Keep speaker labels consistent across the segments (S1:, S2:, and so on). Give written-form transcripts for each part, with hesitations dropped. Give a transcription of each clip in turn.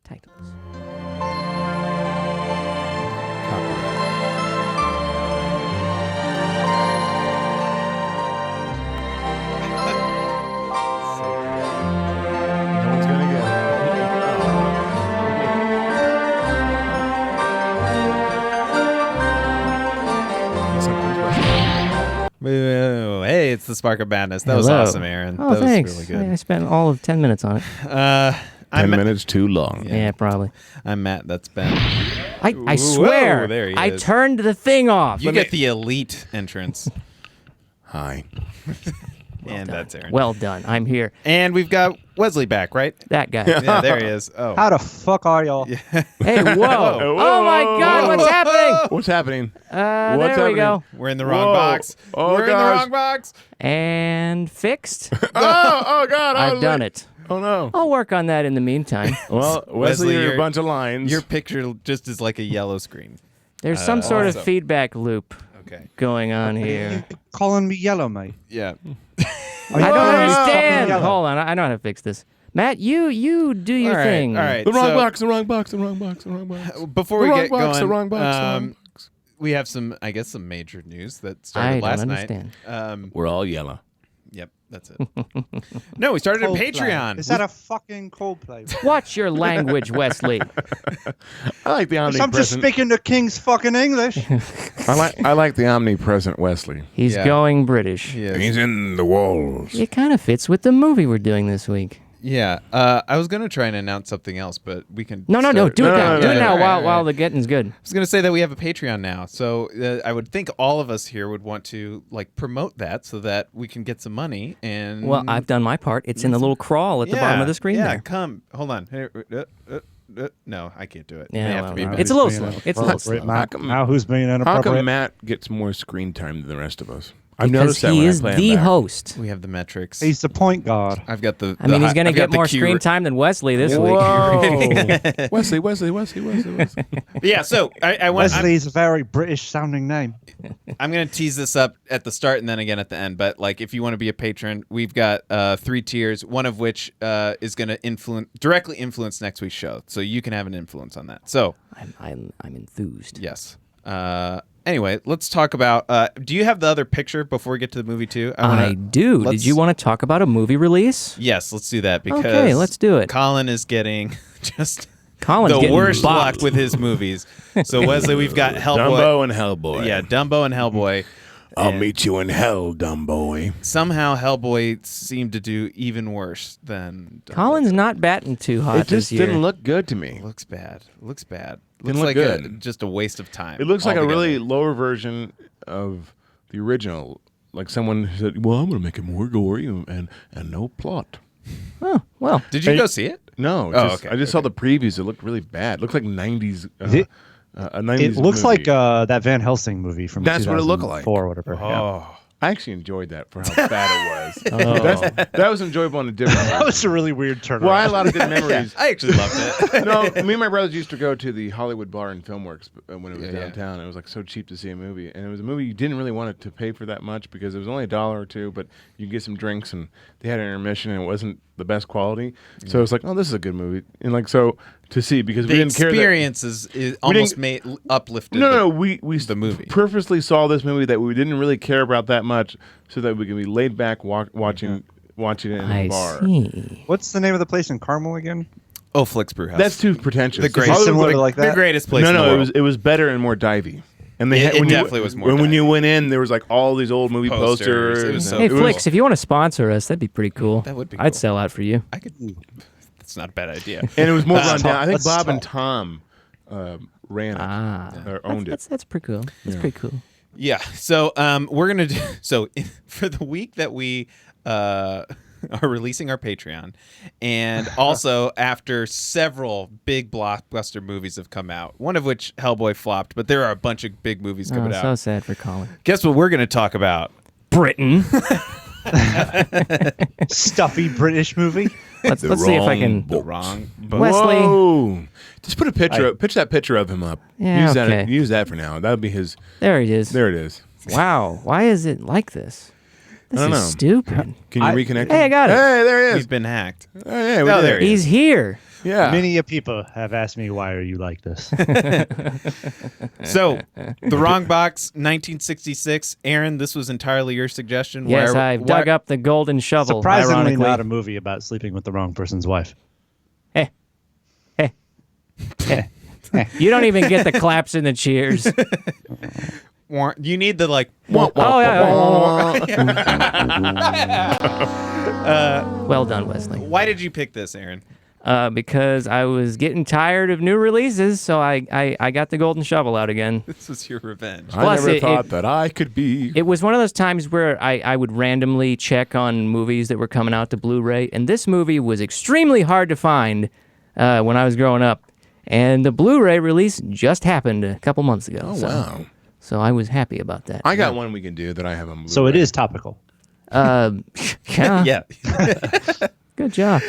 S1: Titles.
S2: No one's gonna get
S3: Hey, it's the Spark of Madness. That was
S1: Hello.
S3: awesome, Aaron.
S1: Oh,
S3: that
S1: thanks.
S3: was really
S1: I
S3: good.
S1: spent all of 10 minutes on it.
S2: 10 minutes too long.
S1: Yeah, probably.
S3: I'm Matt. That's Ben.
S1: I
S3: Whoa,
S1: swear,
S3: there he
S1: I
S3: is.
S1: turned the thing off.
S3: You get the elite entrance.
S2: Hi.
S3: And that's Aaron.
S1: Well done. I'm here.
S3: And we've got Wesley back, right?
S1: That guy.
S3: Yeah, there he is. Oh.
S4: How the fuck are y'all?
S1: Hey, whoa. Oh, my God. What's happening?
S2: What's happening? What's
S1: There we
S2: happening?
S1: go.
S3: We're in the wrong
S2: Whoa.
S3: box.
S2: Oh,
S3: We're in the
S2: gosh.
S3: wrong box.
S1: And fixed.
S2: Oh God!
S1: I've done it.
S2: Oh no.
S1: I'll work on that in the meantime.
S2: Well,
S3: Wesley,
S2: Wesley, you're
S3: you're-
S2: a bunch of lines.
S3: Your picture just is like a yellow screen.
S1: There's some sort of
S3: awesome.
S1: feedback loop
S3: Okay.
S1: going on here.
S4: Calling me yellow, mate.
S3: Yeah.
S1: I don't understand.
S4: Yellow.
S1: Hold on. I know how to fix this. Matt, you do your
S3: All right.
S1: thing.
S3: All right.
S2: the wrong
S3: so,
S2: box. The wrong box. The wrong box. The wrong box.
S3: Before
S2: The
S3: we
S2: wrong
S3: get
S2: box,
S3: going,
S2: the wrong box, the wrong box.
S3: we have some major news that started
S1: I don't
S3: last
S1: understand.
S3: night.
S2: We're all yellow.
S3: Yep, that's it. No, we started a
S4: Coldplay.
S3: Patreon.
S4: Is that a fucking Coldplay?
S1: Watch your language, Wesley.
S2: I like the
S4: I'm just
S2: omnipresent.
S4: speaking the king's fucking English.
S2: I like the omnipresent Wesley.
S1: He's
S3: Yeah.
S1: going British.
S3: Yes.
S2: He's in the walls.
S1: It kind of fits with the movie we're doing this week.
S3: Yeah, I was gonna try and announce something else, but we can.
S1: No, do it
S2: No,
S1: now.
S2: no,
S1: Do
S2: no,
S1: it
S2: no,
S1: now
S3: no,
S1: while
S3: no,
S1: while
S3: no.
S1: the getting's good.
S3: I was gonna say that we have a Patreon now, so I would think all of us here would want to like promote that so that we can get some money. And
S1: Well, I've done my part. It's in the little crawl at the bottom of the screen
S3: Yeah,
S1: there.
S3: come. Hold on. Here, no, I can't do it.
S1: Yeah,
S3: They have
S1: well,
S3: to be
S1: no.
S3: better.
S1: It's a little slow. It's a little slow.
S4: Now who's being
S2: How
S4: inappropriate?
S2: come Matt gets more screen time than the rest of us? I've
S1: Because
S2: noticed that
S1: he
S2: when I
S1: is
S2: play him
S1: the
S2: back.
S1: host.
S3: We have the metrics.
S4: He's the point guard.
S3: I've got the.
S1: I mean, he's
S3: going to
S1: get more screen time than Wesley this week.
S2: Whoa. Wesley.
S3: Yeah, so I want.
S4: Wesley's a very British sounding name.
S3: I'm going to tease this up at the start and then again at the end. But like, if you want to be a patron, we've got 3 tiers. One of which is going to directly influence next week's show, so you can have an influence on that. So
S1: I'm enthused.
S3: yes. Anyway, let's talk about. Do you have the other picture before we get to the movie too?
S1: I do. Did you want to talk about a movie release?
S3: Yes, let's do that because.
S1: Okay, let's do it.
S3: Colin is getting just.
S1: Colin's
S3: the
S1: getting
S3: worst
S1: bopped.
S3: luck with his movies. So Wesley, we've got Hellboy.
S2: Dumbo and Hellboy.
S3: Yeah, Dumbo and Hellboy.
S2: I'll
S3: And
S2: meet you in hell, Dumboy.
S3: somehow Hellboy seemed to do even worse than Dumbo.
S1: Colin's not batting too hot
S2: It just
S1: this year.
S2: didn't look good to me.
S3: Looks bad. Looks bad.
S2: Didn't
S3: Looks
S2: look
S3: like
S2: good.
S3: just a waste of time.
S2: It looks like a
S3: altogether.
S2: really lower version of the original. Like someone who said, "Well, I'm going to make it more gory and no plot."
S1: Oh, well.
S3: Did you go see it?
S2: No,
S3: Oh,
S2: just,
S3: okay,
S2: I just saw the previews. It looked really bad. It looked like 90s. A 90s
S4: It looks
S2: movie.
S4: like that Van Helsing movie from
S2: That's what it looked like.
S4: 2004 or whatever. Yeah.
S3: Oh,
S2: I actually enjoyed that for how bad it was.
S1: Oh.
S2: That was enjoyable on a different
S4: That
S2: level.
S4: was a really weird turnaround.
S2: Well, I had a lot of good memories.
S3: I actually loved it.
S2: No, me and my brothers used to go to the Hollywood Bar and Filmworks when it was
S3: Yeah.
S2: downtown. It was like so cheap to see a movie, and it was a movie you didn't really want it to pay for that much because it was only $1 or $2, but you could get some drinks and they had an intermission and it wasn't the best quality. So it was like, oh, this is a good movie, and like so to see because we
S3: The
S2: didn't care that.
S3: experience is almost
S2: didn't-
S3: made uplifted.
S2: No, we
S3: the movie.
S2: purposely saw this movie that we didn't really care about that much, so that we could be laid back watching it in
S1: I
S2: a bar.
S1: see.
S4: What's the name of the place in Carmel again?
S3: Oh, Flicks Brewhouse.
S2: That's too pretentious.
S3: The greatest-
S2: Hollywood-
S4: Similar to like
S3: the
S4: that?
S3: greatest place.
S2: No,
S3: in the
S2: no,
S3: world.
S2: it was better and more divey. And they
S3: It-
S2: had,
S3: it
S2: when
S3: definitely
S2: you,
S3: was more
S2: when you
S3: divey.
S2: went in, there was like all these old movie
S3: Posters.
S2: posters.
S3: It was so
S1: Hey,
S3: It was-
S1: Flix, if you want to sponsor us, that'd be pretty cool.
S3: That would be
S1: I'd
S3: cool.
S1: sell out for you.
S3: I could. That's not a bad idea.
S2: And it was more run down. I think
S4: let's
S2: Bob and
S4: talk.
S2: Tom ran it
S1: Ah.
S2: or owned it.
S1: That's pretty cool. That's pretty cool.
S3: Yeah. So we're gonna do for the week that we are releasing our Patreon, and also after several big blockbuster movies have come out, one of which Hellboy flopped, but there are a bunch of big movies coming
S1: Oh,
S3: out.
S1: so sad for Colin.
S3: Guess what we're gonna talk about?
S1: Britain.
S4: Stuffy British movie.
S1: Let's see if I can.
S3: The wrong.
S1: Wesley.
S2: Whoa. Just put a picture. Pitch that picture of him up.
S1: Yeah,
S2: use
S1: okay.
S2: that. Use that for now. That would be his.
S1: There it is.
S2: There it is.
S1: Wow. Why is it like this? This
S2: I don't
S1: is
S2: know.
S1: stupid.
S2: Can you reconnect?
S1: Hey, I got it.
S2: Hey, there he is.
S3: We've been hacked.
S2: Oh, yeah, we
S3: Oh,
S2: did
S3: there
S2: it.
S3: he
S1: He's here.
S2: Yeah.
S4: Many a people have asked me, why are you like this?
S3: So, The Wrong Box, 1966. Aaron, this was entirely your suggestion.
S1: Yes, I've dug up the golden shovel.
S4: Surprisingly
S1: ironically.
S4: not a movie about sleeping with the wrong person's wife.
S1: Hey, hey, hey. You don't even get the claps and the cheers.
S3: You need the like.
S1: Oh, yeah. Well done, Wesley.
S3: Why did you pick this, Aaron?
S1: Because I was getting tired of new releases, so I got the golden shovel out again.
S3: This was your revenge.
S2: I
S1: Plus,
S2: never thought that I could be.
S1: It was one of those times where I would randomly check on movies that were coming out to Blu-ray, and this movie was extremely hard to find when I was growing up. And the Blu-ray release just happened a couple months ago.
S2: Oh,
S1: so,
S2: wow.
S1: So I was happy about that.
S2: I got one we can do that I have on Blu-ray.
S4: So it is topical.
S1: Yeah.
S3: Yeah.
S1: Good job.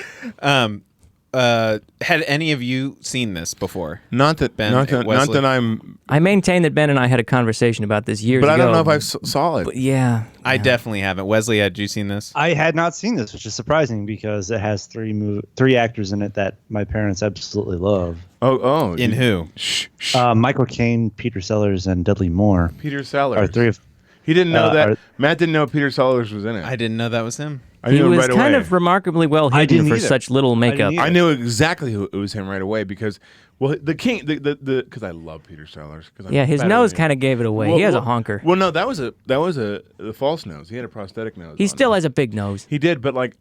S3: Had any of you seen this before?
S2: Not that,
S3: Ben,
S2: not that, not
S3: Wesley?
S2: that I'm.
S1: I maintain that Ben and I had a conversation about this years
S2: But
S1: ago.
S2: I don't know if I saw it.
S1: But yeah.
S3: I definitely haven't. Wesley, had you seen this?
S4: I had not seen this, which is surprising because it has three actors in it that my parents absolutely love.
S2: Oh.
S3: In who?
S2: Shh.
S4: Michael Caine, Peter Sellers, and Dudley Moore
S2: Peter Sellers.
S4: are three of.
S2: He didn't know that.
S4: are-
S2: Matt didn't know Peter Sellers was in it.
S3: I didn't know that was him.
S2: I
S1: He
S2: knew him
S1: was
S2: right
S1: kind
S2: away.
S1: of remarkably well
S4: I
S1: hidden
S4: didn't
S1: for
S4: either.
S1: such little makeup.
S4: either.
S2: I knew exactly who it was him right away because, well, the king, the because I love Peter Sellers.
S1: Yeah, his nose kind of gave it away. He has a honker.
S2: Well, no, that was a false nose. He had a prosthetic nose.
S1: He
S2: on
S1: still
S2: him.
S1: has a big nose.
S2: He did, but like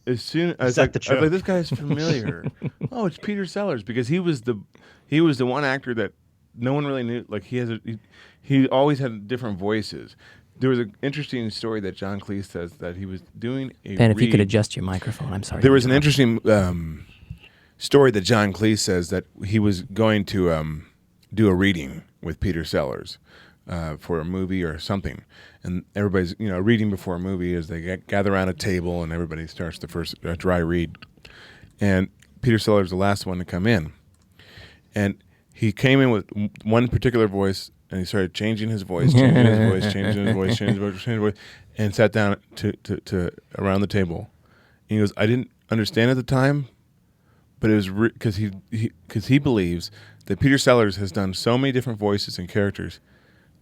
S2: as soon as
S4: that
S2: like,
S4: the
S2: I was like,
S4: joke?
S2: this guy's familiar. Oh, it's Peter Sellers because he was the one actor that no one really knew. Like he always had different voices. There was an interesting story that John Cleese says that he was doing a
S1: Ben, if you could
S2: read-
S1: adjust your microphone, I'm sorry.
S2: There was an interesting story that John Cleese says that he was going to do a reading with Peter Sellers for a movie or something, and everybody's reading before a movie is they gather around a table and everybody starts the first dry read, and Peter Sellers the last one to come in, and he came in with one particular voice. And he started changing his voice, changing his voice, changing his voice, changing his voice, changing his voice, and sat down to around the table. And he goes, I didn't understand at the time, but it was because he believes that Peter Sellers has done so many different voices and characters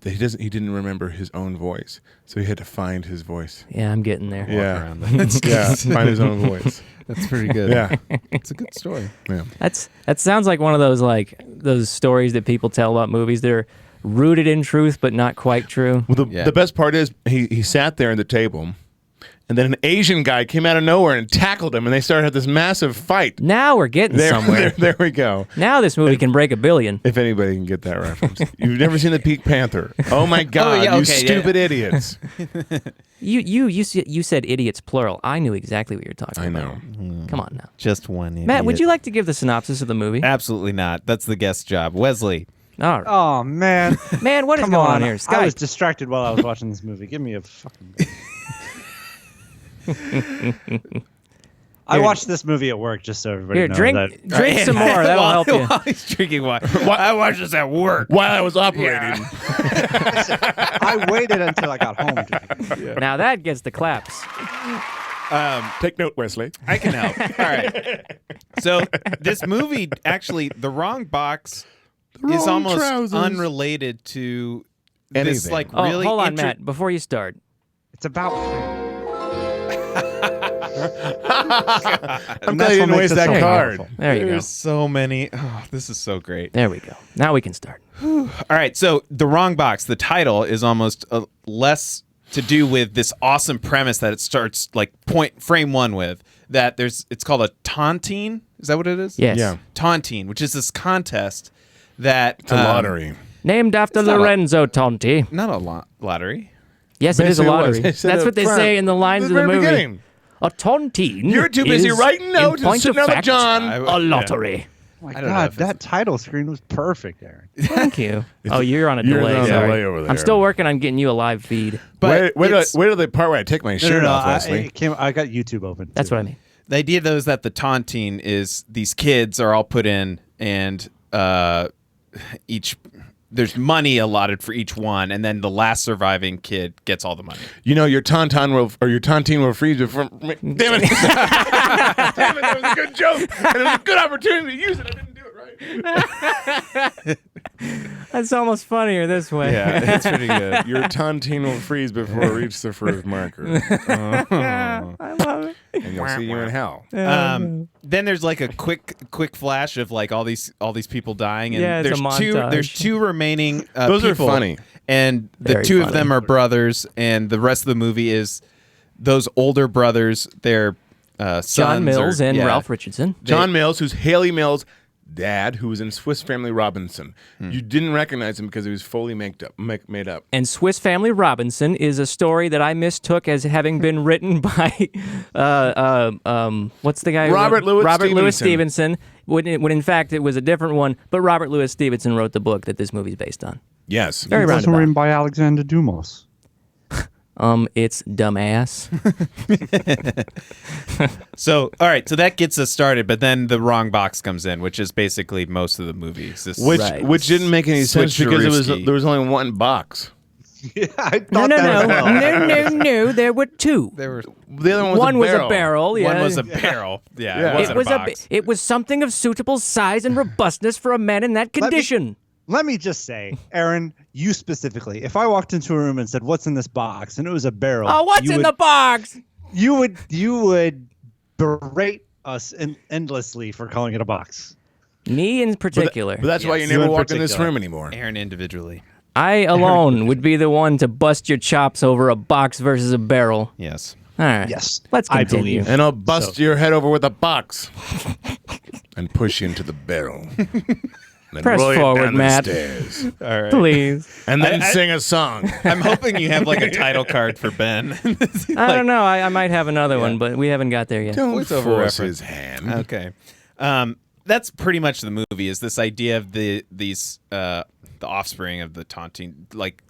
S2: that he didn't remember his own voice, so he had to find his voice.
S1: Yeah, I'm getting there.
S2: Yeah,
S3: around that.
S2: yeah, find his own voice.
S3: That's pretty good.
S2: Yeah,
S3: It's a good story.
S2: yeah.
S1: That sounds like one of those stories that people tell about movies that are rooted in truth but not quite true.
S2: Well,
S3: Yeah.
S2: the best part is he sat there at the table, and then an Asian guy came out of nowhere and tackled him, and they started this massive fight.
S1: Now we're getting somewhere.
S2: There we go.
S1: Now this movie can break $1 billion.
S2: If anybody can get that reference, you've never seen the Pink Panther. Oh my God!
S3: yeah,
S2: you
S3: okay,
S2: stupid idiots!
S1: You said idiots plural. I knew exactly what you're talking
S2: I
S1: about.
S2: know.
S1: Come on now.
S3: Just one idiot.
S1: Matt, would you like to give the synopsis of the movie?
S3: Absolutely not. That's the guest job. Wesley.
S1: All right.
S4: Oh man,
S1: Man, what is
S4: come
S1: going
S4: on
S1: on here?
S4: I was
S1: Skype.
S4: distracted while I was watching this movie. Give me a fucking. I watched this movie at work just so everybody
S1: Here,
S4: knows
S1: drink
S4: that.
S1: drink some more. That'll help you.
S3: While he's drinking wine. I watched this at work.
S2: While I was operating,
S4: I waited until I got home.
S1: Now that gets the claps.
S2: take note, Wesley.
S3: I can help. All right. So this movie, actually, The Wrong Box is
S2: wrong
S3: almost
S2: trousers.
S3: unrelated to this,
S2: Anything.
S3: like,
S1: Oh,
S3: really
S1: hold on, Matt. Before you start,
S4: It's about.
S2: I'm
S4: that's
S2: glad you
S4: what
S2: didn't
S4: makes
S2: waste
S4: it
S2: that
S4: so
S2: card.
S4: powerful.
S1: there you go.
S3: There's so many. Oh, this is so great.
S1: There we go. Now we can start.
S3: All right. So The Wrong Box, the title is almost less to do with this awesome premise that it starts like frame one with, that it's called a tontine. Is that what it is?
S1: Yes.
S2: Yeah.
S3: Tontine, which is this contest that
S2: It's a lottery.
S1: Named after
S3: It's not a-
S1: Lorenzo Tonti.
S3: Not a lottery.
S1: Yes, it is a
S2: Yes, it was.
S1: lottery.
S2: They said
S1: That's
S2: it
S1: what they
S2: up front.
S1: say in the lines
S2: At
S1: of
S2: the
S1: the
S2: very
S1: movie.
S2: beginning.
S1: A tontine.
S2: You're too busy
S1: is,
S2: writing notes
S1: in
S2: and
S1: point
S2: sitting
S1: of
S2: up with
S1: fact,
S2: John.
S1: A lottery.
S4: Oh my
S3: I don't know
S4: God,
S3: if it's-
S4: that title screen was perfect, Aaron.
S1: Thank you. Oh, you're on a
S2: You're
S1: delay.
S2: on a
S1: Sorry.
S2: delay over
S1: I'm
S2: there.
S1: still working on getting you a live feed.
S3: But
S2: wait
S3: it's-
S2: till the part where I take my shirt off, Wesley.
S4: I got YouTube open.
S1: That's
S4: too.
S1: what I mean.
S3: The idea, though, is that the tontine is these kids are all put in, and each there's money allotted for each one, and then the last surviving kid gets all the money.
S2: You know, your tauntaun will freeze before. Damn it! Damn it! That was a good joke, and it was a good opportunity to use it. I didn't do it right.
S1: That's almost funnier this way.
S3: Yeah, it's pretty good.
S2: Your tauntaun will freeze before it reaches the first marker,
S1: I love it.
S2: and you'll see you in hell.
S3: Then there's like a quick flash of like all these people dying, and
S1: Yeah, it's a montage.
S3: there's two remaining.
S2: Those are
S3: people,
S2: funny.
S3: and the
S1: Very
S3: two
S1: funny.
S3: of them are brothers, and the rest of the movie is those older brothers. They're sons
S1: John Mills and
S3: yeah.
S1: Ralph Richardson.
S2: John Mills, who's Haley Mills' dad, who was in Swiss Family Robinson. You didn't recognize him because he was fully made up.
S1: And Swiss Family Robinson is a story that I mistook as having been written by, what's the guy?
S2: Robert Louis
S1: Louis
S2: Stevenson.
S1: Stevenson. When in fact it was a different one, but Robert Louis Stevenson wrote the book that this movie's based on.
S2: Yes.
S1: Very
S4: It wasn't
S1: roundabout.
S4: written by Alexander Dumas.
S1: It's dumbass.
S3: So all right, so that gets us started, but then the wrong box comes in, which is basically most of the movie. It's this-
S1: Right.
S2: Which didn't make any sense because
S3: Switcherooski.
S2: there was only one box.
S4: Yeah, I
S1: No,
S4: thought
S1: no,
S4: that
S1: no,
S4: as well.
S1: no. There were two.
S3: There were
S2: The other one was
S1: One
S2: a
S1: was
S2: barrel.
S1: a barrel. Yeah.
S3: one was a barrel. Yeah,
S2: Yeah.
S3: it wasn't
S1: It was
S3: a box.
S1: it was something of suitable size and robustness for a man in that condition.
S4: Let me just say, Aaron, you specifically, if I walked into a room and said, "What's in this box?" and it was a barrel,
S1: Oh, what's
S4: you
S1: in
S4: would,
S1: the box?
S4: You would berate us endlessly for calling it a box.
S1: Me in particular.
S2: But that's why you
S4: Yes.
S2: never
S4: You in
S2: walk in this
S4: particular.
S2: room anymore.
S3: Aaron individually.
S1: I alone would be the one to bust your chops over a box versus a barrel.
S3: Yes.
S1: All right.
S4: Yes,
S1: Let's
S4: I
S1: continue.
S4: believe.
S2: And I'll bust your head over with a box and push you into the barrel. Then
S1: Press
S2: roll you
S1: forward,
S2: down
S1: Matt.
S2: The stairs,
S3: All right.
S1: Please.
S2: and then sing a song.
S3: I'm hoping you have like a title card for Ben.
S1: I don't know. I might have another one, but we haven't got there yet.
S2: Don't
S3: Voiceover
S2: force
S3: reference.
S2: his hand.
S3: Okay. That's pretty much the movie. Is this idea of the offspring of the taunting, like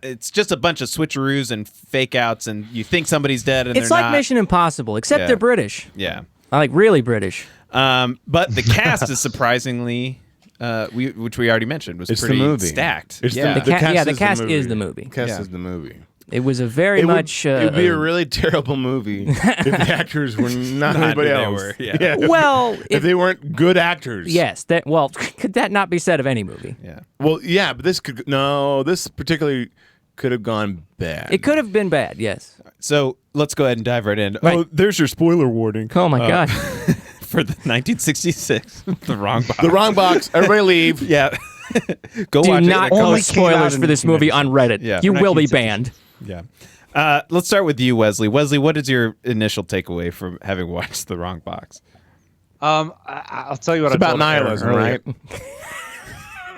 S3: it's just a bunch of switcheroos and fake outs, and you think somebody's dead, and
S1: It's
S3: they're
S1: like
S3: not.
S1: Mission Impossible, except
S3: Yeah.
S1: they're British.
S3: Yeah.
S1: I like really British.
S3: But the cast is surprisingly, which we already mentioned, was
S2: It's the
S3: pretty
S2: movie.
S3: stacked.
S2: It's
S3: yeah.
S2: the cast
S1: the
S2: is
S1: cast
S2: the movie.
S1: is the movie.
S2: Cast
S3: Yeah.
S2: is the movie.
S1: It was a very much.
S2: It would be a really terrible movie if the actors were not
S3: Not
S2: anybody
S3: who they
S2: else.
S3: were, yeah.
S1: well,
S2: If they weren't good actors.
S1: yes. That well, could that not be said of any movie?
S3: yeah.
S2: Well, yeah, but this particularly could have gone bad.
S1: It could have been bad. Yes.
S3: So let's go ahead and dive right in.
S1: Right.
S3: Oh, there's your spoiler warning
S1: Oh my God.
S3: for the 1966, the wrong box.
S2: The wrong box. Everybody leave.
S3: Yeah. Go
S1: Do
S3: watch
S1: not
S3: it.
S4: Only
S1: post
S4: came out
S1: spoilers
S4: in
S1: for this movie on Reddit.
S3: Yeah.
S1: You will be
S4: 1960.
S1: banned.
S3: Yeah. Let's start with you, Wesley. Wesley, what is your initial takeaway from having watched The Wrong Box?
S4: I'll tell you what.
S2: It's
S4: I
S2: about
S4: told Aaron
S2: nihilism,
S4: earlier.
S2: right?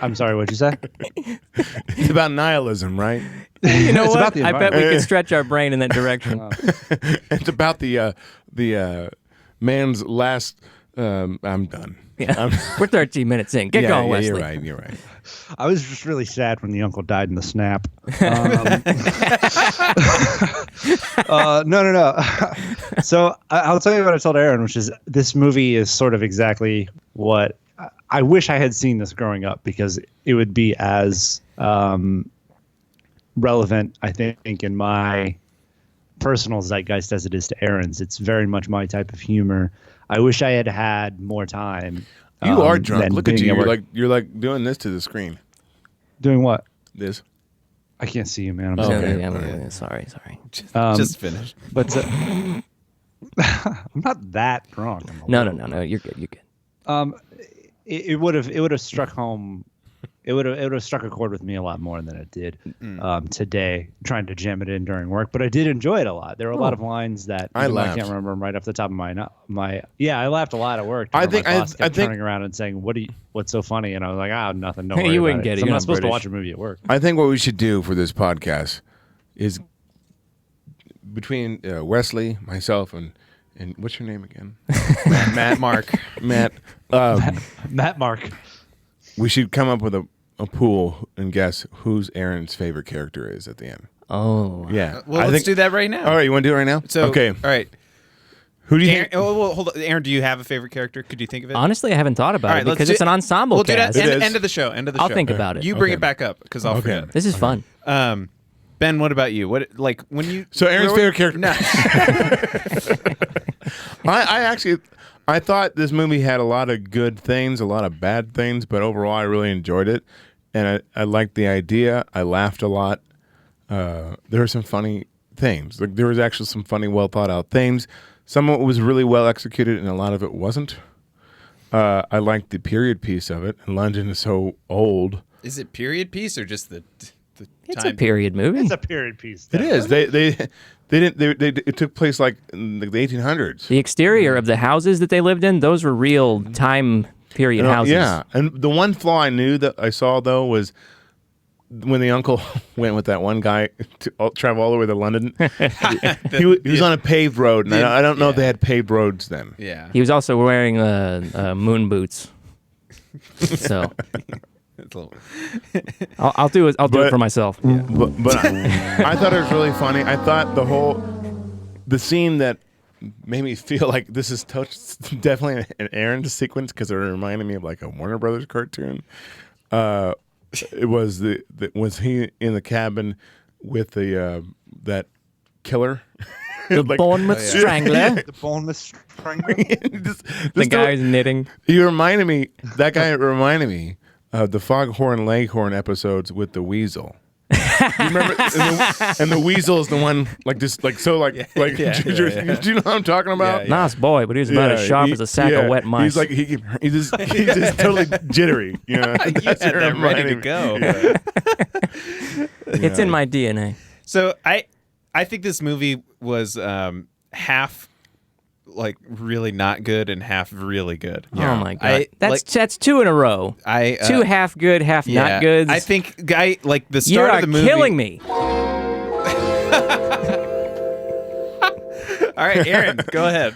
S4: I'm sorry. What'd you say?
S2: It's about nihilism, right?
S1: You know
S4: It's
S1: what?
S4: about the
S1: I bet we
S2: environment.
S1: could stretch our brain in that direction.
S2: It's about the man's last. I'm done.
S1: Yeah. We're 13 minutes in. Get going, Wesley.
S2: You're right. You're right.
S4: I was just really sad when the uncle died in the snap. No. So I'll tell you what I told Aaron, which is this movie is sort of exactly what I wish I had seen this growing up, because it would be as relevant, I think, in my personal zeitgeist as it is to Aaron's. It's very much my type of humor. I wish I had had more time.
S2: You are drunk.
S4: than
S2: Look at
S4: being
S2: you.
S4: able-
S2: You're like doing this to the screen.
S4: doing what?
S2: This.
S4: I can't see you, man. I'm
S2: Okay.
S4: sorry.
S1: Yeah, sorry.
S3: Just finished.
S4: But I'm not that drunk. I'm a
S1: No.
S4: little-
S1: You're good. You're good.
S4: It would have struck home. It would have struck a chord with me a lot more than it did today, trying to jam it in during work. But I did enjoy it a lot. There were a lot of lines that
S2: I
S4: even though
S2: laughed.
S4: can't remember them right off the top of my. Yeah, I laughed a lot at work.
S2: I
S4: My
S2: think-
S4: boss
S2: I
S4: kept
S2: think-
S4: turning around and saying, "What's so funny?" And I was like, nothing. Don't
S1: Hey,
S4: worry
S1: you
S4: about
S1: wouldn't
S4: it."
S1: get it.
S4: So I'm
S1: You're
S4: not
S1: not
S4: supposed to
S1: British.
S4: watch a movie at work.
S2: I think what we should do for this podcast is between Wesley, myself, and what's your name again?
S3: Matt, Mark.
S2: Matt.
S4: Matt Mark.
S2: We should come up with a pool and guess who's Aaron's favorite character is at the end.
S1: Oh.
S2: Yeah.
S3: Well,
S2: I
S3: let's
S2: think-
S3: do that right now.
S2: All right, you want to do it right now?
S3: So,
S2: okay.
S3: all right.
S2: Who do you
S3: Aaron,
S2: think?
S3: well, hold on. Aaron, do you have a favorite character? Could you think of it?
S1: Honestly, I haven't thought about
S3: All
S1: it
S3: right, let's
S1: because
S3: do-
S1: it's an ensemble
S3: We'll do that
S1: cast.
S2: It is.
S3: end of the show. End of the
S1: I'll
S3: show.
S1: think about it.
S3: You bring
S2: Okay.
S3: it back up because I'll
S2: Okay.
S3: forget.
S1: This is fun.
S3: Ben, what about you? What like when you?
S2: So Aaron's favorite character.
S3: No.
S2: I thought this movie had a lot of good things, a lot of bad things, but overall I really enjoyed it, and I liked the idea. I laughed a lot. There were some funny things. Like there was actually some funny, well thought out things. Some of it was really well executed, and a lot of it wasn't. I liked the period piece of it. And London is so old.
S3: Is it period piece or just the
S1: It's
S3: time?
S1: a period movie.
S4: It's a period piece.
S2: It is. They didn't. It took place like in the 1800s.
S1: The exterior of the houses that they lived in, those were real time period houses.
S2: Yeah, and the one flaw I knew that I saw though was when the uncle went with that one guy to travel all the way to London. he was on a paved road, and I don't know if they had paved roads then.
S3: Yeah.
S1: He was also wearing moon boots. So
S3: It's a little-
S1: I'll do it. I'll do it
S2: But-
S1: for myself.
S2: But I thought it was really funny. I thought the scene that made me feel like this is definitely an Aaron sequence because it reminded me of like a Warner Brothers cartoon. It was was he in the cabin with the that killer?
S1: The Bournemouth Strangler.
S4: The boneless strangler.
S1: The guy's knitting.
S2: That guy reminded me of the Foghorn Leghorn episodes with the weasel. You remember? And the weasel is the one like this, like so, like
S3: yeah.
S2: Do you know what I'm talking about?
S3: Yeah.
S1: Nice boy, but he was about as sharp as a sack of wet mice.
S2: He's like he's just totally jittery. You know,
S3: You had
S2: That's what
S3: that ready to
S2: reminded me.
S3: go.
S2: Yeah.
S1: It's in my DNA.
S3: So I think this movie was half like really not good and half really good.
S1: Oh my god, that's two in a row.
S3: I
S1: Two half good, half not good.
S3: I think like the
S1: you
S3: start
S1: are
S3: of the movie.
S1: killing me.
S3: All right, Aaron, go ahead.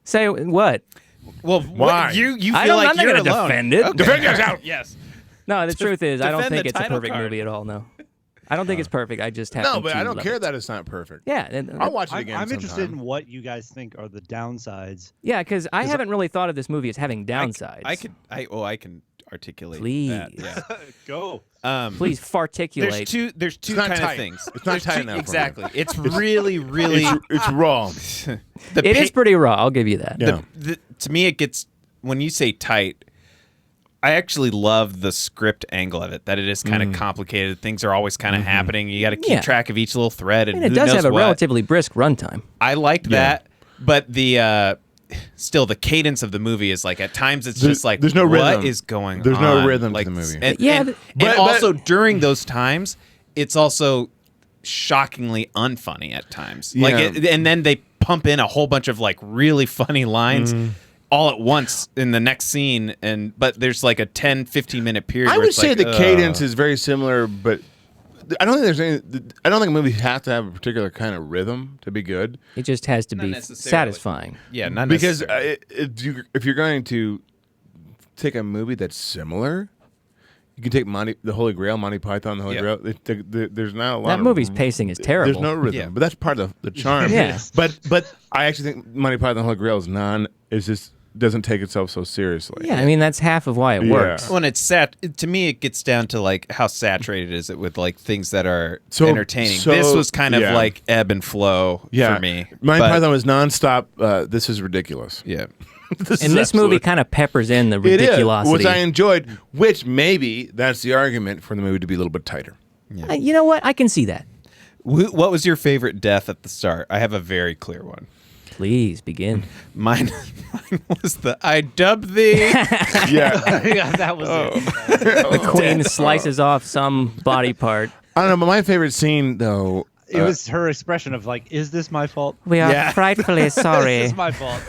S1: Say what?
S3: Well,
S2: Why?
S3: you feel
S1: I don't,
S3: like
S1: I'm not
S3: you're
S1: going to
S3: alone.
S1: defend it.
S2: Defend yourself.
S3: Yes.
S1: No, the truth is, I don't
S3: defend
S1: think
S3: the
S1: it's a
S3: title
S1: perfect
S3: card.
S1: movie at all. No, I don't think it's perfect. I just have
S2: No, but I don't care that it's not perfect.
S1: Yeah,
S2: I'll watch it
S4: I'm,
S2: again.
S4: I'm interested in
S2: sometime.
S4: what you guys think are the downsides.
S1: yeah, because I haven't really thought of this movie as having downsides.
S3: I can articulate
S1: Please.
S3: that. Yeah.
S4: Go.
S1: Please farticulate.
S3: There's two
S2: not
S3: kind of
S2: tight.
S3: things.
S2: It's not
S3: There's
S2: tight
S3: two-
S2: enough for me.
S3: Exactly. It's really, really.
S2: It's raw.
S1: It is pretty raw. I'll give you that.
S2: Yeah.
S3: To me, it gets when you say tight. I actually love the script angle of it. That it is kind of complicated. Things are always kind of happening. You got to keep
S1: Yeah.
S3: track of each little thread, and
S1: And it
S3: who
S1: does
S3: knows
S1: have a
S3: what.
S1: relatively brisk runtime.
S3: I liked that, but the still the cadence of the movie is like at times it's just like
S2: there's no
S3: what
S2: rhythm.
S3: is going on?
S2: There's no rhythm to
S3: like,
S2: the movie.
S3: And,
S1: Yeah,
S3: and,
S1: but-
S3: and also during those times, it's also shockingly unfunny at times. Like,
S2: Yeah.
S3: and then they pump in a whole bunch of like really funny lines. All at once in the next scene, but there's like a 10-15 minute period.
S2: I
S3: where
S2: would
S3: it's
S2: say
S3: like,
S2: the cadence is very similar, but I don't think there's any. I don't think a movie has to have a particular kind of rhythm to be good.
S1: It just has to
S3: Not
S1: be
S3: necessarily.
S1: satisfying.
S3: yeah, not
S2: Because
S3: necessarily.
S2: if you're going to take a movie that's similar, you can take the Holy Grail, Monty Python, the Holy
S3: Yeah.
S2: Grail. There's not a lot.
S1: That
S2: of,
S1: movie's pacing is terrible.
S2: There's no rhythm,
S3: Yeah.
S2: but that's part of the charm.
S1: Yeah.
S2: But I actually think Monty Python, the Holy Grail is just doesn't take itself so seriously.
S1: Yeah, I mean that's half of why it
S2: Yeah.
S1: works.
S3: When it's to me, it gets down to like how saturated is it with like things that are
S2: So-
S3: entertaining.
S2: so-
S3: This was kind of
S2: yeah.
S3: like ebb and flow
S2: Yeah.
S3: for me.
S2: Monty
S3: But-
S2: Python was nonstop. This is ridiculous.
S3: Yeah,
S1: And this movie kind of peppers in the
S2: It is,
S1: ridiculosity.
S2: which I enjoyed. Which maybe that's the argument for the movie to be a little bit tighter.
S1: You know what? I can see that.
S3: What was your favorite death at the start? I have a very clear one.
S1: Please begin.
S3: Mine was the I dub thee.
S2: Yeah.
S4: Yeah, that was it.
S1: The queen slices off some body part.
S2: I don't know, but my favorite scene though.
S4: It was her expression of like, "Is this my fault?
S1: We are
S3: Yeah.
S1: frightfully
S4: Is
S1: sorry.
S4: this my fault?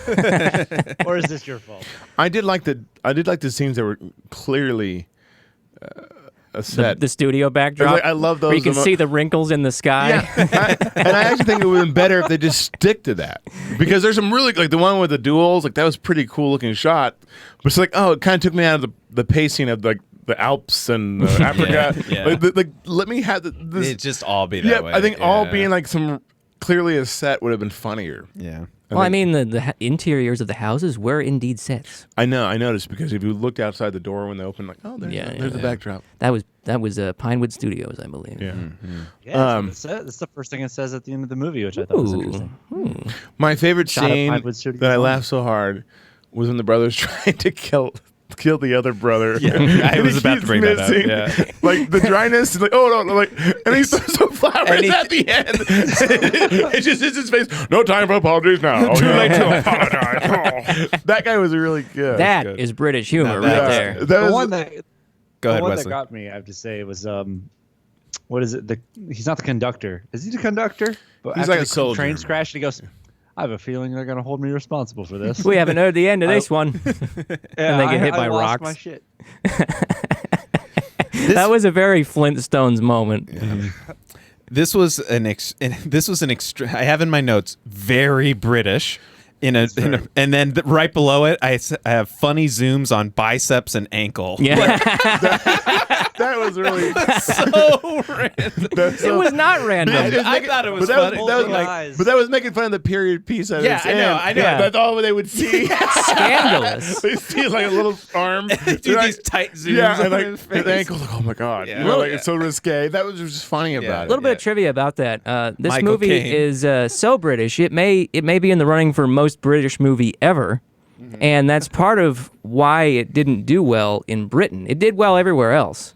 S4: Or is this your fault?"
S2: I did like the scenes that were clearly a
S1: The,
S2: set.
S1: the studio backdrop.
S2: I love
S1: Where you
S2: those
S1: can see the wrinkles in the sky.
S2: Yeah, and I actually think it would have been better if they just stick to that because there's some really like the one with the duels, like that was pretty cool looking shot, but it's like it kind of took me out of the pacing of like the Alps and Africa.
S3: Yeah.
S2: Like, let me have this.
S3: It just all be that
S2: Yeah,
S3: way.
S2: I think all
S3: Yeah.
S2: being like some clearly a set would have been funnier.
S3: Yeah.
S1: Well, I mean, the interiors of the houses were indeed sets.
S2: I know. I noticed because if you looked outside the door when they opened, like, oh, there's the backdrop.
S1: That was Pinewood Studios, I believe.
S2: Yeah.
S4: Yeah, that's the first thing it says at the end of the movie, which I thought was interesting.
S2: My favorite
S4: Shot at
S2: scene
S4: Pinewood Studios.
S2: that I laughed so hard was when the brother's trying to kill the other brher.
S3: Yeah, I
S2: And
S3: was
S2: he
S3: about to
S2: keeps
S3: bring that up,
S2: missing.
S3: yeah.
S2: Like the dryness, like, oh no, like, and he throws some flowers at the end. It just is his face. No time for apologies now. Too late to apologize. That guy was really good.
S1: That
S3: good.
S1: is British humor
S3: No,
S1: right
S3: that-
S1: there.
S2: That
S4: The
S2: was
S4: one that
S3: Go
S4: the
S3: ahead,
S4: one
S3: Wesley.
S4: that got me, I have to say, was what is it? He's not the conductor. Is he the conductor? But
S2: He's
S4: after
S2: like a
S4: the
S2: soldier.
S4: Train's crashed, and he goes, "I have a feeling they're going to hold me responsible for this."
S1: We haven't heard the end of this one.
S4: Yeah,
S1: they get hit by
S4: I lost
S1: rocks.
S4: My shit.
S1: That was a very Flintstones moment.
S3: This was an extra. I have in my notes very British. And then right below it, I have funny zooms on biceps and ankle.
S1: Yeah,
S2: that was really.
S3: So random.
S1: it was not random.
S3: I thought it was
S2: But
S3: funny.
S2: that was
S4: Holding eyes.
S2: but that was making fun of the period piece at
S3: Yeah,
S2: its
S3: I know,
S2: end.
S3: I know.
S1: Yeah.
S2: That's all they would see.
S1: Scandalous.
S2: They see like a little arm.
S3: Do
S2: Right?
S3: these tight zooms
S2: Yeah,
S3: on
S2: and like
S3: his
S2: his
S3: face.
S2: ankle. Like, oh my god,
S3: Yeah.
S2: you know, like
S3: Yeah.
S2: it's so risque. That was just funny about
S1: A
S2: it.
S1: little bit of trivia about that. This
S3: Michael
S1: movie
S3: Caine.
S1: is so British. It may be in the running for most British movie ever, and that's part of why it didn't do well in Britain. It did well everywhere else,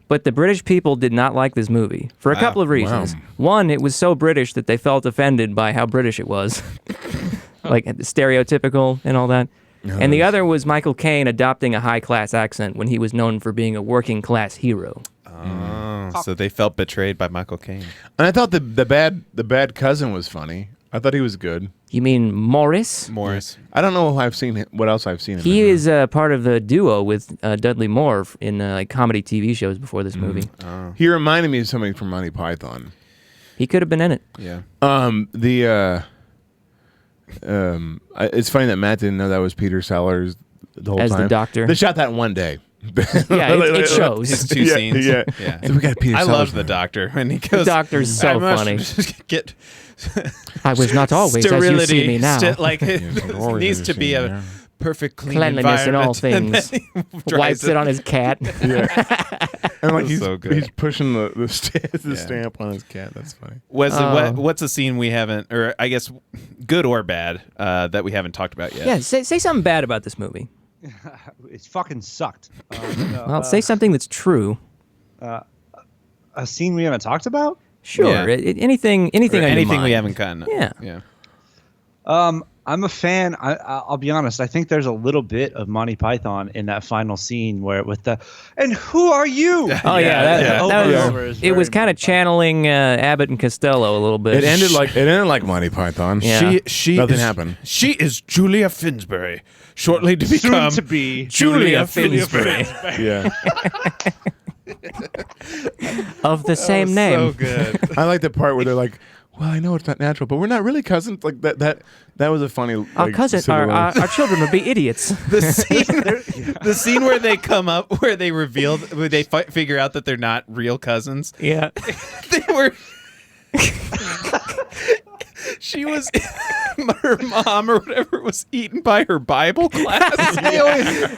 S1: but the British people did not like this movie for a couple of reasons. One, it was so British that they felt offended by how British it was, like stereotypical and all that. And the other was Michael Caine adopting a high-class accent when he was known for being a working-class hero.
S3: Oh, so they felt betrayed by Michael Caine.
S2: And I thought the bad cousin was funny. I thought he was good.
S1: You mean Morris?
S3: Morris.
S2: I don't know if I've seen him, what else I've seen him.
S1: He
S2: in.
S1: is part of the duo with Dudley Moore in like comedy TV shows before this movie.
S2: He reminded me of somebody from Monty Python.
S1: He could have been in it.
S3: Yeah.
S2: It's funny that Matt didn't know that was Peter Sellers the whole
S1: As the
S2: time.
S1: doctor.
S2: They shot that in one day.
S1: Yeah, it shows.
S3: His two
S2: Yeah,
S3: scenes.
S2: yeah. So we got Peter
S3: I
S2: Sellers.
S3: love the doctor when he goes.
S1: doctor's so
S3: "I must
S1: funny."
S3: Get
S1: I was not always as you see me now.
S3: It needs to be a perfect clean
S1: Cleanliness in all
S3: environment.
S1: things.
S3: And then he
S1: Wipes
S3: dries
S1: it on his cat.
S2: And like
S3: was
S2: he's,
S3: so good.
S2: he's pushing the stamp on his cat. That's funny.
S3: Wesley, what's a scene we haven't, or I guess good or bad, that we haven't talked about yet?
S1: Yeah, say something bad about this movie.
S4: It fucking sucked.
S1: Well, say something that's true.
S4: A scene we haven't talked about.
S1: Sure.
S3: Yeah.
S1: Anything
S3: Or
S1: on your
S3: anything we
S1: mind.
S3: haven't gotten.
S1: Yeah.
S3: Yeah.
S4: I'm a fan. I'll be honest. I think there's a little bit of Monty Python in that final scene where with the "and who are you?"
S1: Oh yeah, that
S4: Over
S1: was,
S4: and over is
S1: it
S4: very
S1: was kind of channeling Abbott and Costello a little bit.
S2: It ended like Monty Python.
S1: Yeah.
S3: She
S2: Nothing
S3: is,
S2: happened.
S3: She is Julia Finsbury, shortly to become
S4: soon to be
S3: Julia Finsbury.
S2: Yeah.
S1: of the same name.
S3: So good.
S2: I like the part where they're like, "Well, I know it's not natural, but we're not really cousins." Like that was a funny.
S1: Our
S2: like,
S1: cousin,
S2: similar-
S1: our children would be idiots.
S3: The scene where they come up, where they reveal, where they figure out that they're not real cousins.
S1: Yeah.
S3: They were. She was, her mom or whatever was eaten by her Bible class.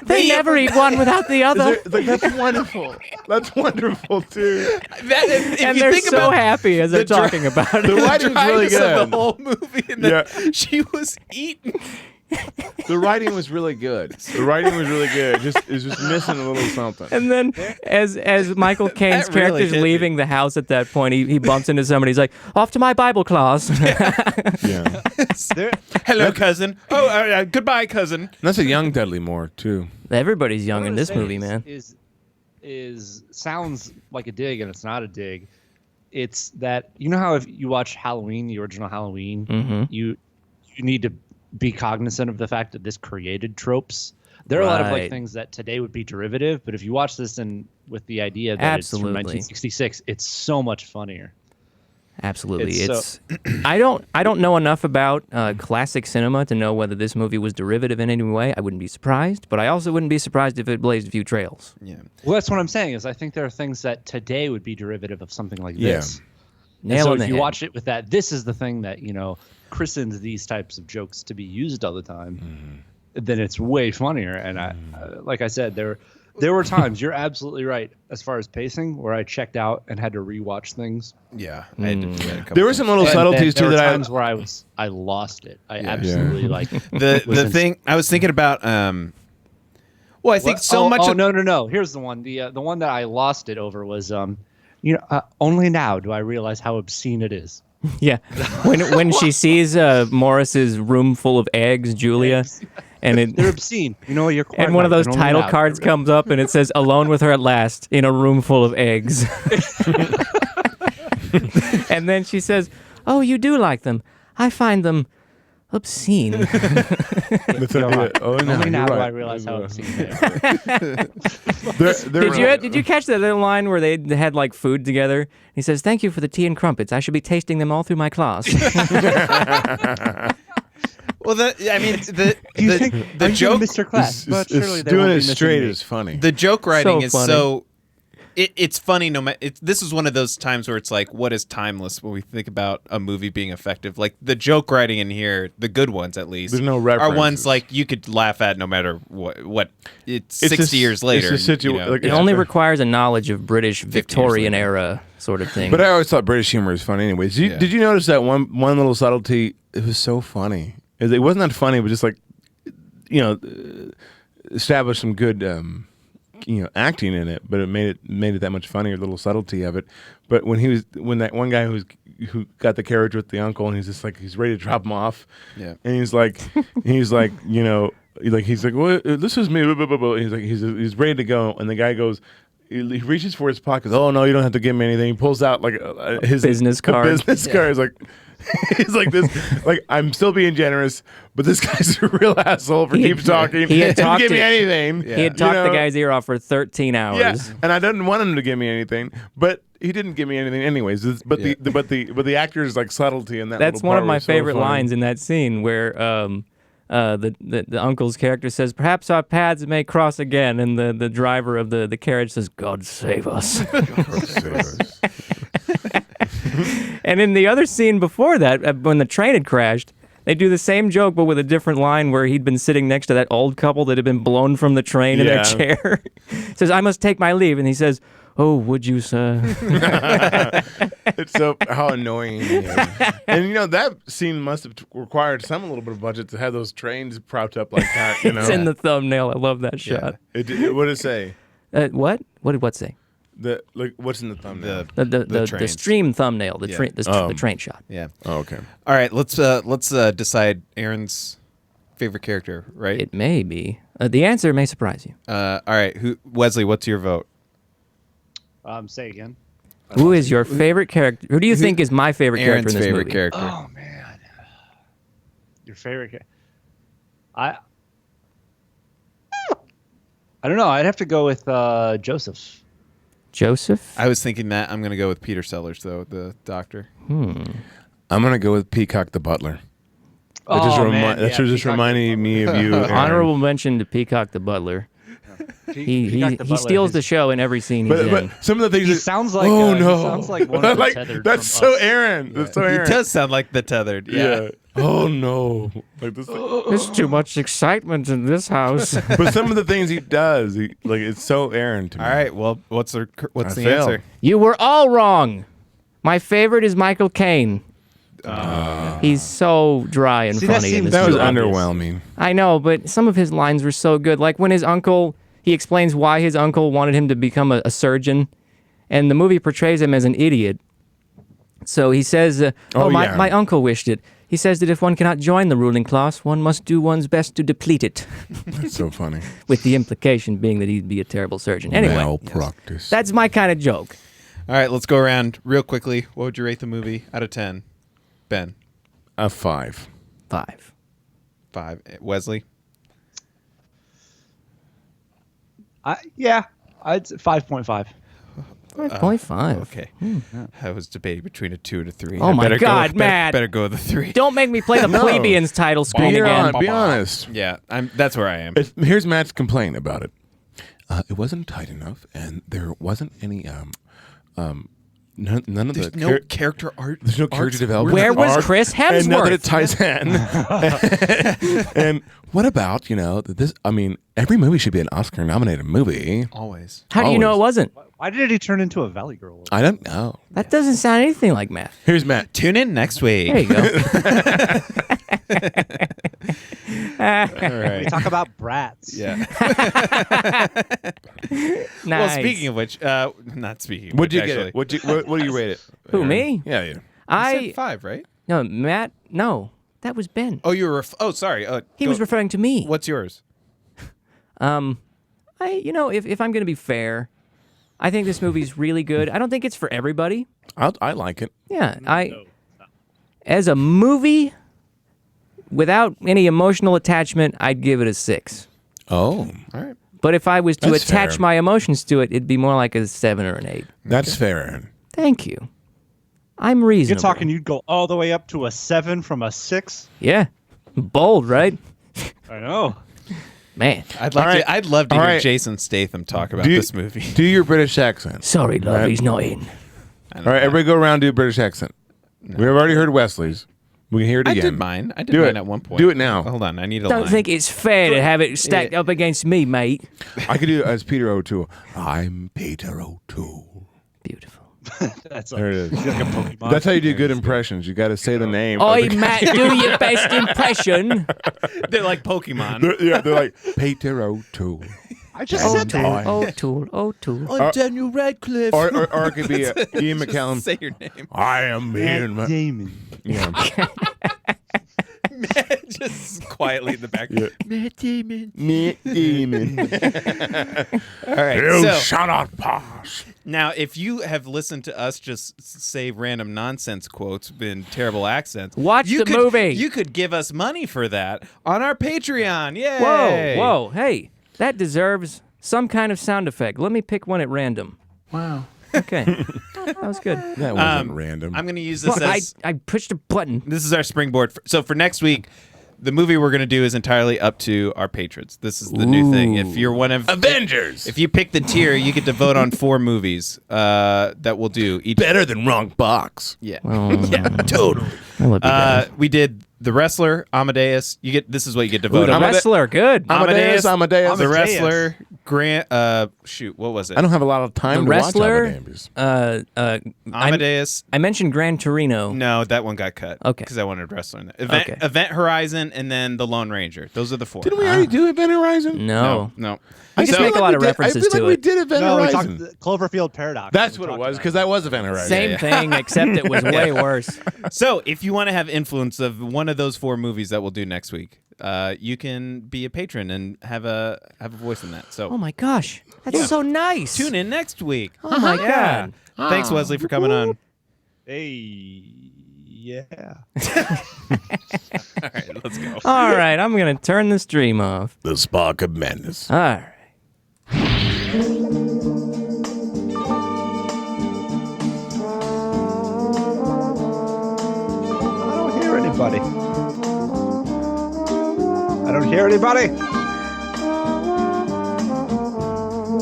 S1: They never eat one without the other.
S2: Like, that's wonderful. That's wonderful too.
S3: If
S1: And
S3: you
S1: they're
S3: think
S1: so
S3: about
S1: happy as they're talking about
S2: The
S1: it.
S2: writing's really
S3: dryness of
S2: good.
S3: the whole movie, and then
S2: Yeah.
S3: she was eaten.
S2: The writing was really good. The writing was really good. It's just missing a little something.
S1: And then, as Michael Caine's
S3: That really
S1: character's
S3: hit me.
S1: leaving the house at that point, he bumps into somebody. He's like, "Off to my Bible class."
S2: Yeah.
S3: Hello, cousin. Oh, goodbye, cousin.
S2: That's a young Dudley Moore too.
S1: Everybody's young in this movie, man.
S4: Is sounds like a dig and it's not a dig. It's that you know how if you watch Halloween, the original Halloween, you need to be cognizant of the fact that this created tropes. There are a lot of like
S1: Right.
S4: things that today would be derivative, but if you watch this and with the idea that it's
S1: Absolutely.
S4: from 1966, it's so much funnier.
S1: Absolutely,
S4: It's
S1: it's. I don't know enough about classic cinema to know whether this movie was derivative in any way. I wouldn't be surprised, but I also wouldn't be surprised if it blazed a few trails.
S3: Yeah.
S4: Well, that's what I'm saying is I think there are things that today would be derivative of something like
S2: Yeah.
S4: this. And
S1: Nail
S4: so
S1: on the
S4: if you
S1: head.
S4: watch it with that, this is the thing that, christened these types of jokes to be used all the time, then it's way funnier. And I like I said, there were times, you're absolutely right, as far as pacing, where I checked out and had to rewatch things.
S3: Yeah, I had to do that a couple
S2: There were some little
S4: And
S2: subtleties
S4: there
S2: too
S4: were
S2: that
S4: times where I lost it. I absolutely like
S3: the thing I was thinking about. Well, I think much.
S4: Oh
S3: of,
S4: no! Here's the one. The one that I lost it over was only now do I realize how obscene it is.
S1: Yeah, when she sees Morris's room full of eggs, Julia, and
S4: They're obscene. You know, you're quite
S1: and one of
S4: right,
S1: those
S4: but only
S1: title
S4: now.
S1: cards comes up and it says "Alone with her at last" in a room full of eggs. And then she says, "Oh, you do like them? I find them obscene."
S2: That's
S4: Only now do I
S2: right.
S4: realize how obscene they are.
S1: Did you catch that little line where they had like food together? He says, "Thank you for the tea and crumpets. I should be tasting them all through my class."
S3: well, the
S4: Are you
S3: joke,
S4: Mr. Class? But surely they
S2: doing
S4: won't be
S2: it
S4: missing
S2: straight
S4: me.
S2: is funny.
S3: the joke writing
S1: So
S3: is
S1: funny.
S3: so. It's funny. No matter. This is one of those times where it's like, what is timeless when we think about a movie being effective? Like the joke writing in here, the good ones at least,
S2: There's no
S3: are
S2: references.
S3: ones like you could laugh at no matter what. It's
S2: It's
S3: 60 years later.
S2: It's a
S3: like,
S1: It only requires a knowledge of British Victorian era sort of thing.
S2: But I always thought British humor is funny anyways. Did you notice that one little subtlety? It was so funny. It wasn't that funny, but just like, established some good, acting in it. But it made it that much funnier. Little subtlety of it. But when that one guy who got the carriage with the uncle, and he's just like he's ready to drop him off.
S3: Yeah.
S2: And he's like, he's like, well, this is me. Blah, blah, blah, blah. He's like, he's ready to go, and the guy goes. He reaches for his pockets. Oh no, you don't have to give me anything. He pulls out like his
S1: Business card.
S2: Business card. He's like, he's like this. Like I'm still being generous, but this guy's a real asshole for keep talking.
S1: he had
S2: He didn't
S1: talked
S2: give me
S1: to-
S2: anything.
S1: He had talked the guy's ear off for 13 hours.
S2: Yeah, and I didn't want him to give me anything, but he didn't give me anything anyways. But the actor's like subtlety in that.
S1: That's
S2: little
S1: one
S2: part
S1: of my
S2: was so
S1: favorite
S2: funny.
S1: lines in that scene where the uncle's character says, "Perhaps our paths may cross again," and the driver of the carriage says, "God save us." And in the other scene before that, when the train had crashed, they do the same joke but with a different line where he'd been sitting next to that old couple that had been blown from the train in their
S2: Yeah.
S1: chair. Says, "I must take my leave," and he says, "Oh, would you, sir?"
S2: It's so how annoying he is. And that scene must have required a little bit of budget to have those trains propped up like that.
S1: It's in the thumbnail. I love that shot.
S2: What did it say?
S1: What? What did what say?
S2: What's in the thumbnail?
S1: The
S3: trains.
S1: stream thumbnail, the train shot.
S3: Yeah.
S2: Oh, okay.
S3: All right. Let's decide Aaron's favorite character. Right.
S1: It may be. The answer may surprise you.
S3: All right. Wesley? What's your vote?
S4: Say again.
S1: Who is your favorite character? Who do you think is my favorite
S3: Aaron's
S1: character in this
S3: favorite
S1: movie?
S3: character.
S4: Oh man, your favorite. I don't know. I'd have to go with Joseph.
S1: Joseph?
S3: I was thinking that. I'm gonna go with Peter Sellers though, the doctor.
S2: I'm gonna go with Peacock the Butler. That's just reminding me of you. Aaron.
S1: Honorable mention to Peacock the Butler. He steals the show in every scene he's in.
S2: But some of the things.
S4: He sounds like.
S2: Oh
S4: he
S2: no!
S4: sounds like one of the tethered.
S2: That's
S4: from
S2: so
S4: Us.
S2: Aaron. That's so Aaron.
S3: He does sound like the tethered. Yeah.
S2: Oh no! Like this.
S1: There's too much excitement in this house.
S2: But some of the things he does, it's so Aaron to me.
S3: All right. Well, what's the
S2: I failed.
S3: answer?
S1: You were all wrong. My favorite is Michael Caine. He's so dry and
S4: See, that
S1: funny in
S4: seems-
S1: this
S2: That was
S1: movie.
S2: underwhelming.
S1: I know, but some of his lines were so good. Like when his uncle, he explains why his uncle wanted him to become a surgeon, and the movie portrays him as an idiot. So he says, my uncle wished it. He says that if one cannot join the ruling class, one must do one's best to deplete it,
S2: That's so funny.
S1: with the implication being that he'd be a terrible surgeon. Anyway,
S2: Malpractice.
S1: that's my kind of joke.
S3: All right. Let's go around real quickly. What would you rate the movie out of 10? Ben.
S2: a 5.
S1: 5.
S3: 5. Wesley.
S4: I'd say 5.5.
S1: 5.5.
S3: Okay. I was debating between a 2 and a 3.
S1: Oh
S3: I
S1: my
S3: better go
S1: God,
S3: with,
S1: Matt.
S3: Better go with a 3.
S1: Don't make me play the plebeians title screen
S2: Be,
S1: again.
S2: be honest.
S3: Yeah. That's where I am.
S2: Here's Matt's complaint about it. It wasn't tight enough, and there wasn't any none of
S3: There's
S2: the
S3: no character art.
S2: there's no character
S3: arts.
S2: development.
S1: Where was
S2: Art,
S1: Chris
S2: And now that it
S1: Hemsworth?
S2: ties in. And what about this? I mean, every movie should be an Oscar-nominated movie.
S3: Always.
S1: How do you know it
S2: Always.
S1: wasn't?
S4: Why did he turn into a Valley Girl?
S2: I don't know.
S1: That doesn't sound anything like math.
S2: Here's Matt.
S3: Tune in next week.
S1: There you go.
S3: All
S4: We
S3: right.
S4: talk about brats.
S3: Yeah.
S1: Nice.
S3: Well, speaking of which, not speaking. Of
S2: What'd you
S3: which,
S2: get
S3: actually.
S2: it? What do you rate it?
S1: Who,
S2: Aaron?
S1: me?
S2: Yeah, yeah.
S3: You
S1: I
S3: said 5, right?
S1: no Matt. No, that was Ben.
S3: Oh, you were. Sorry.
S1: He was referring to me.
S3: What's yours?
S1: If I'm going to be fair, I think this movie's really good. I don't think it's for everybody.
S2: I like it.
S1: Yeah, as a movie without any emotional attachment, I'd give it a 6.
S2: Oh,
S3: All right.
S1: But if I was to
S2: That's
S1: attach
S2: fair.
S1: my emotions to it, it'd be more like a 7 or an 8.
S2: that's fair, Aaron.
S1: Thank you. I'm
S4: You're
S1: reasonable.
S4: talking, you'd go all the way up to a 7 from a 6?
S1: Yeah, bold, right?
S4: I know.
S1: Man.
S3: I'd like
S2: All right.
S3: to. I'd love to
S2: All
S3: hear
S2: right.
S3: Jason Statham talk about
S2: Do you-
S3: this movie.
S2: Do your British accent.
S1: Sorry, love,
S2: Right.
S1: he's not in.
S2: All right, everybody go around and do a British accent. We've already heard Wesley's. We can hear it
S3: I
S2: again.
S3: did mine. I did
S2: Do
S3: mine
S2: it.
S3: at one point.
S2: Do it now.
S3: Hold on. I need a
S1: Don't
S3: line.
S1: think it's fair to have it stacked up against me, mate.
S2: I could do it as Peter O'Toole. I'm Peter O'Toole.
S1: Beautiful.
S4: That's
S2: There it is.
S4: like a Pokemon.
S2: That's how you do good impressions. You got to say the name. of
S1: Oi,
S2: the-
S1: Matt, do your best impression.
S3: They're like Pokemon.
S2: They're like Peter O'Toole.
S4: I just said that.
S1: O'Toole.
S3: I'm Daniel Radcliffe.
S2: Or it could be Ian McKellen.
S3: Say your name.
S2: I am Ian.
S4: Damon.
S2: Yeah.
S3: Just quietly in the back.
S2: Yeah.
S3: Matt Damon.
S2: Matt Damon.
S3: All right.
S2: You
S3: So
S2: shut up, Posh.
S3: now, if you have listened to us just say random nonsense quotes in terrible accents,
S1: Watch
S3: you
S1: the
S3: could,
S1: movie.
S3: You could give us money for that on our Patreon. Yay!
S1: Whoa. Hey, that deserves some kind of sound effect. Let me pick one at random.
S2: Wow.
S1: Okay. That was good.
S2: That wasn't random.
S3: I'm going to use this
S1: Look, I
S3: as
S1: pushed a button.
S3: this is our springboard. So for next week, the movie we're going to do is entirely up to our patrons. This is the new thing. If you're one of
S2: Avengers.
S3: if you pick the tier, you get to vote on 4 movies that we'll do each.
S2: Better than Wrong Box.
S3: Yeah.
S2: Yeah, totally.
S1: I love you guys.
S3: We did The Wrestler, Amadeus. You get this is what you get to
S1: Ooh,
S3: vote
S1: the
S3: on.
S1: wrestler, good.
S2: Amadeus.
S3: The
S4: Amadeus.
S3: Wrestler, Grant. Shoot, what was it?
S2: I don't have a lot of time
S1: The
S2: to
S1: wrestler.
S2: watch Amadeus.
S3: Amadeus.
S1: I mentioned Gran Torino.
S3: No, that one got cut.
S1: Okay.
S3: Because I wanted Wrestler in that.
S1: Okay.
S3: Event Horizon, and then The Lone Ranger. Those are the 4.
S2: Didn't we already do Event Horizon?
S1: No.
S3: No.
S1: I just
S2: feel
S1: make a lot of
S2: we did-
S1: references
S2: I feel
S1: to
S2: like we
S1: it.
S2: did Event
S4: No, we
S2: Horizon.
S4: talked Cloverfield Paradox.
S2: That's
S4: We
S2: what it
S4: talked
S2: was,
S4: about
S2: because that was Event Horizon.
S1: Same thing, except it was way worse.
S3: So, if you want to have influence of one of those 4 movies that we'll do next week, you can be a patron and have a voice in that. So,
S1: Oh my gosh, that's so nice.
S3: tune in next week.
S1: Oh my
S3: Yeah.
S1: god.
S3: Thanks, Wesley, for coming on.
S4: Hey, yeah.
S3: All right, let's go.
S1: All right, I'm gonna turn the stream off.
S2: The Spark of Madness.
S1: All right.
S4: I don't hear anybody. I don't hear anybody.